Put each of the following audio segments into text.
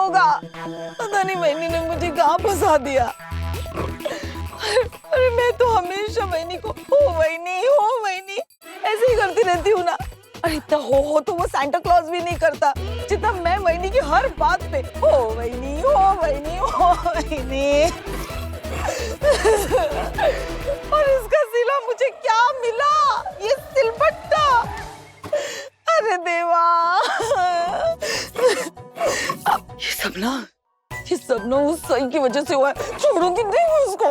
होगा। पता नहीं वैनी ने मुझे कहाँ फंसा दिया। अरे मैं तो हमेशा वैनी को हो वैनी ऐसे ही करती रहती हूँ ना। अरे इतना हो तो वो सांता क्लॉज भी नहीं करता जितना मैं वैनी की हर बात पे हो वैनी हो वैनी हो वैनी। और इसका सिला मुझे क्या मिला? ये सिलबट्टा। अरे देवा, ये सब ना उस सही की वजह से हुआ है। छोड़ूंगी नहीं मैं उसको।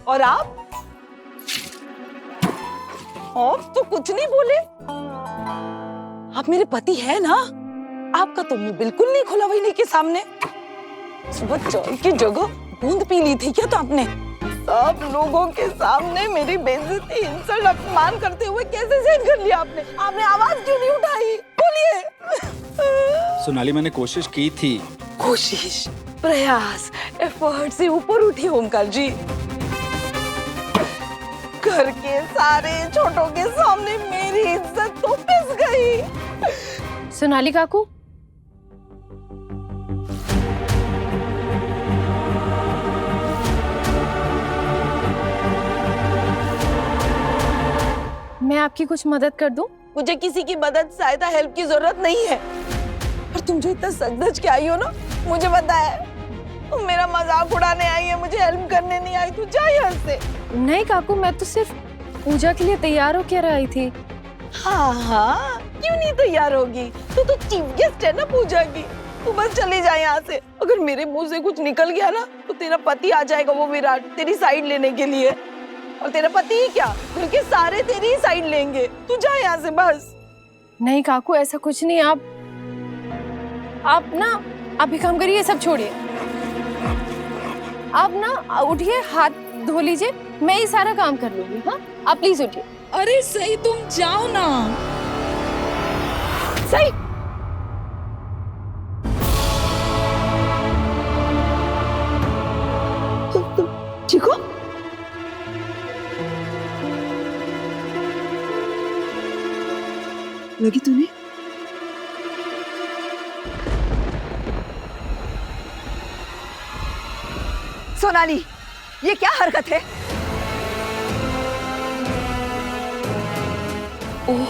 और आप तो कुछ नहीं बोले। आप मेरे पति है ना? आपका तो मुंह बिल्कुल नहीं खुला वैनी के सामने। सुबह चाय की जगह बूंद पी ली थी क्या तो आपने? सब लोगों के सामने मेरी बेइज्जती, इंसल्ट, अपमान करते हुए कैसे सहन कर लिया आपने? आपने आवाज क्यों नहीं उठाई? बोलिए। सोनाली, मैंने कोशिश की थी। कोशिश, प्रयास, एफर्ट से ऊपर उठी ओमकार जी। घर के सारे छोटों के सामने मेरी इज्जत तो पिस गई। सोनाली काकू, मैं आपकी कुछ मदद कर दूं? मुझे किसी की मदद, सहायता, हेल्प की जरूरत नहीं है। और तुम जो इतना सच के आई हो ना, मुझे पता है। तुम मेरा मजाक उड़ाने आई है, मुझे हेल्प करने नहीं आई। तू जा यहाँ से। नहीं काकू, मैं तो सिर्फ पूजा के लिए तैयार होकर आई थी। हाँ, क्यों नहीं तैयार होगी? तो चीफ गेस्ट है ना पूजा की। तू बस चली जा यहाँ से। अगर मेरे मुंह से कुछ निकल गया ना तो तेरा पति आ जाएगा, वो विराट, तेरी साइड लेने के लिए। और तेरा पति ही क्या, घर के सारे तेरी ही साइड लेंगे। तू जा यहाँ से बस। नहीं काकू, ऐसा कुछ नहीं। आप ना आप एक काम करिए, सब छोड़िए। आप ना उठिए, हाथ धो लीजिए, मैं ये सारा काम कर लूंगी। हाँ, आप प्लीज उठिए। अरे सही, तुम जाओ ना। सही, तुम ठीक हो? लगी तूने? सोनाली, ये क्या हरकत है? ओह,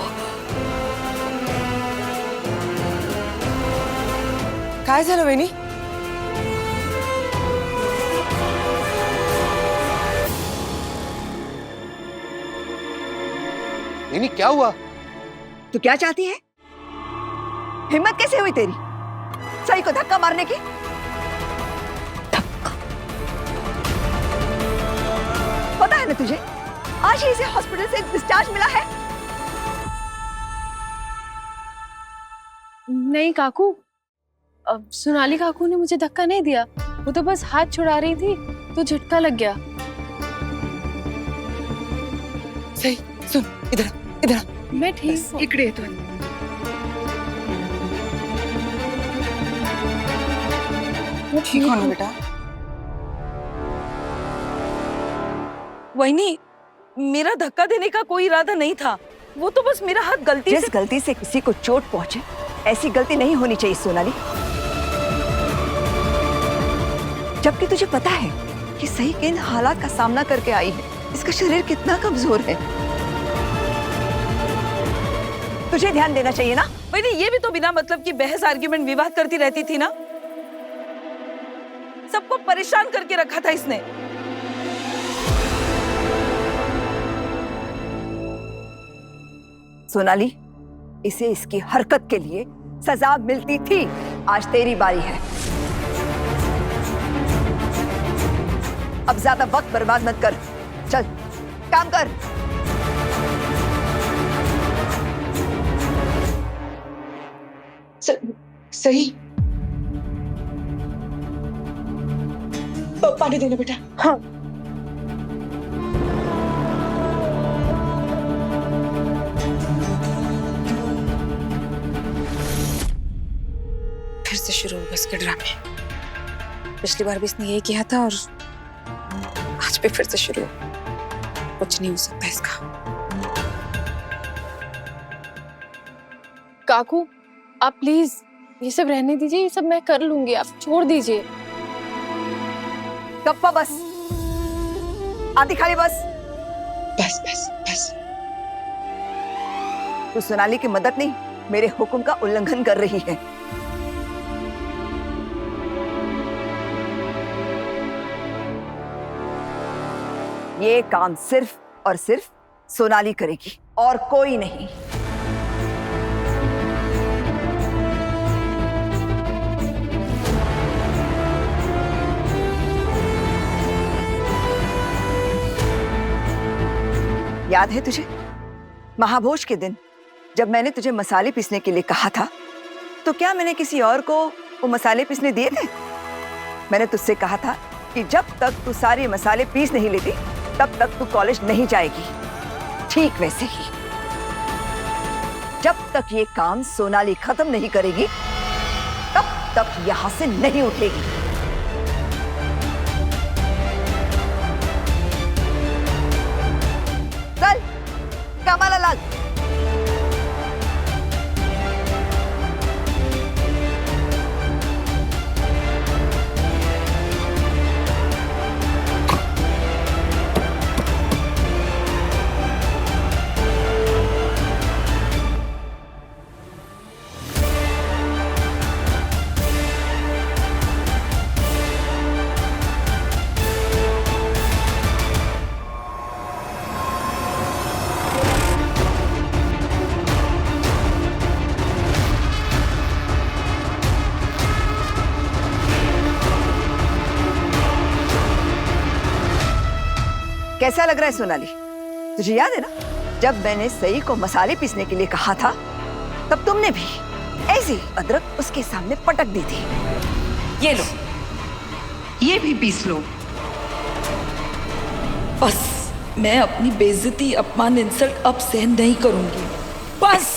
काय झालं वहिनी? नहीं, क्या हुआ? तू क्या चाहती है? हिम्मत कैसे हुई तेरी सही को धक्का मारने की? पता है ना तुझे, आज ही इसे हॉस्पिटल से डिस्चार्ज मिला है। नहीं काकू, अब सोनाली काकू ने मुझे धक्का नहीं दिया। वो तो बस हाथ छुड़ा रही थी तो झटका लग गया। सही, सुन, इधर इधर। मैं ठीक हूँ। इकडे तू। ठीक हो ना बेटा? वहिनी, मेरा धक्का देने का कोई इरादा नहीं था। वो तो बस मेरा हाथ गलती जिस गलती से किसी को चोट पहुंचे, ऐसी गलती नहीं होनी चाहिए सोनाली। जबकि तुझे पता है कि सही किन हालात का सामना करके आई है, इसका शरीर कितना कमजोर है। तुझे ध्यान देना चाहिए ना। वहिनी, ये भी तो बिना मतलब की बहस, आर्ग्यूमेंट, विवाद करती रहती थी ना। सबको परेशान करके रखा था इसने। सोनाली, इसे इसकी हरकत के लिए सजा मिलती थी। आज तेरी बारी है। अब ज्यादा वक्त बर्बाद मत कर, चल काम कर। सही, पानी देना बेटा। हाँ, फिर से शुरू होगा इसके ड्रामे। पिछली बार भी इसने यही किया था और आज भी फिर से शुरू। कुछ नहीं हो सकता इसका। काकू, आप प्लीज ये सब रहने दीजिए, ये सब मैं कर लूंगी, आप छोड़ दीजिए। गप्पा बस, आधी खाली बस। बस बस बस। तू सोनाली की मदद नहीं, मेरे हुक्म का उल्लंघन कर रही है। ये काम सिर्फ और सिर्फ सोनाली करेगी और कोई नहीं। याद है तुझे महाभोज के दिन जब मैंने तुझे मसाले पीसने के लिए कहा था, तो क्या मैंने किसी और को वो मसाले पीसने दिए थे? मैंने तुझसे कहा था कि जब तक तू सारे मसाले पीस नहीं लेती तब तक तू कॉलेज नहीं जाएगी। ठीक वैसे ही जब तक ये काम सोनाली खत्म नहीं करेगी तब तक यहां से नहीं उठेगी। चल कमाला लग। कैसा लग रहा है सोनाली? तुझे याद है ना जब मैंने सई को मसाले पीसने के लिए कहा था, तब तुमने भी ऐसे अदरक उसके सामने पटक दी थी। ये लो, ये भी पीस लो। बस मैं अपनी बेइज्जती, अपमान, इंसल्ट अब सहन नहीं करूंगी। बस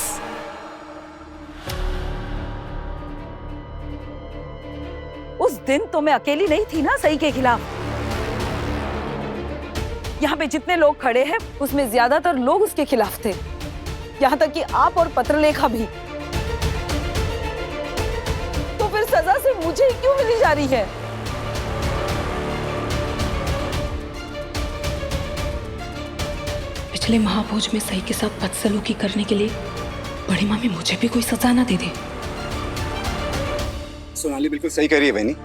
उस दिन तो मैं अकेली नहीं थी ना सई के खिलाफ। यहाँ पे जितने लोग खड़े हैं उसमें ज्यादातर लोग उसके खिलाफ थे, यहाँ तक कि आप और पत्रलेखा भी। तो फिर सजा से मुझे ही क्यों मिली जा रही है? पिछले महाभोज में सई के साथ बदसलूकी करने के लिए बड़ी मामी मुझे भी कोई सजा ना दे दे। सोनाली बिल्कुल सही कह रही है बहनी।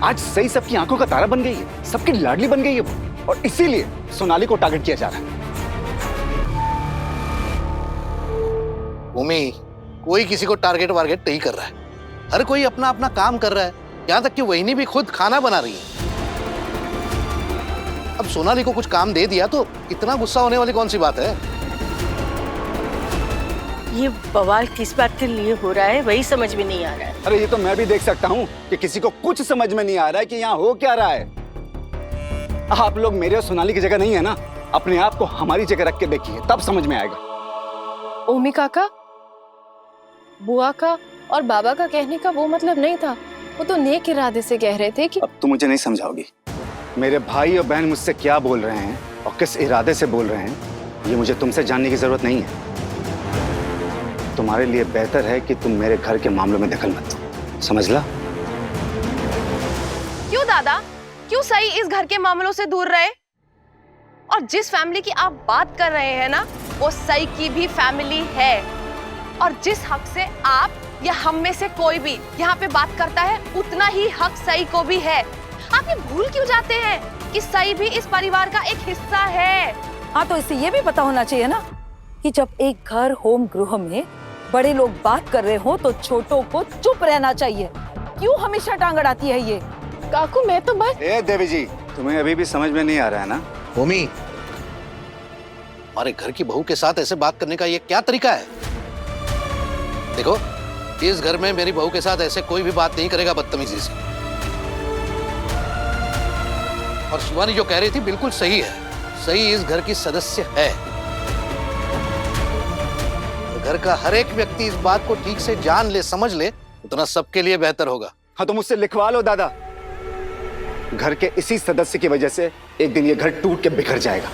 आज सही सबकी आंखों का तारा बन गई है, सबकी लाडली बन गई है वो, और इसीलिए सोनाली को टारगेट किया जा रहा है। भूमि, कोई किसी को टारगेट वारगेट नहीं कर रहा है। हर कोई अपना अपना काम कर रहा है। यहाँ तक कि वहिनी भी खुद खाना बना रही है। अब सोनाली को कुछ काम दे दिया तो इतना गुस्सा होने वाली कौन सी बात है? ये बवाल किस बात के लिए हो रहा है वही समझ में नहीं आ रहा है। अरे ये तो मैं भी देख सकता हूँ कि किसी को कुछ समझ में नहीं आ रहा है कि यहाँ हो क्या रहा है। आप लोग मेरे और सोनाली की जगह नहीं है ना, अपने आप को हमारी जगह रख के देखिए, तब समझ में आएगा। ओमी काका, बुआ का और बाबा का कहने का वो मतलब नहीं था। वो तो नेक इरादे से कह रहे थे कि अब तुम मुझे नहीं समझाओगी। मेरे भाई और बहन मुझसे क्या बोल रहे हैं और किस इरादे से बोल रहे हैं, ये मुझे तुमसे जानने की जरूरत नहीं है। तुम्हारे लिए बेहतर है कि तुम मेरे घर के मामलों में दखल मत दो, समझ ला? क्यों दादा, क्यों सही इस घर के मामलों से दूर रहे? और जिस फैमिली की आप बात कर रहे हैं ना, वो सई की भी फैमिली है। और जिस हक से आप या हम में से कोई भी यहाँ पे बात करता है, उतना ही हक सई को भी है। आप ये भूल क्यों जाते हैं कि सई भी इस परिवार का एक हिस्सा है? हाँ, तो इससे ये भी पता होना चाहिए ना कि जब एक घर होम गृह में बड़े लोग बात कर रहे हो तो छोटों को चुप रहना चाहिए। क्यों हमेशा टांग अड़ाती है ये? काकू मैं तो बस। ए देवी जी, तुम्हें अभी भी समझ में नहीं आ रहा है ना? भूमि, हमारे घर की बहू के साथ ऐसे बात करने का ये क्या तरीका है? देखो, इस घर में मेरी बहू के साथ ऐसे कोई भी बात नहीं करेगा बदतमीजी से। और शिवानी जो कह रही थी बिल्कुल सही है। सही इस घर की सदस्य है। घर का हर एक व्यक्ति इस बात को ठीक से जान ले, समझ ले, उतना सबके लिए बेहतर होगा। हाँ तो मुझसे लिखवा लो दादा। घर के इसी सदस्य की वजह से एक दिन ये घर टूट के बिखर जाएगा।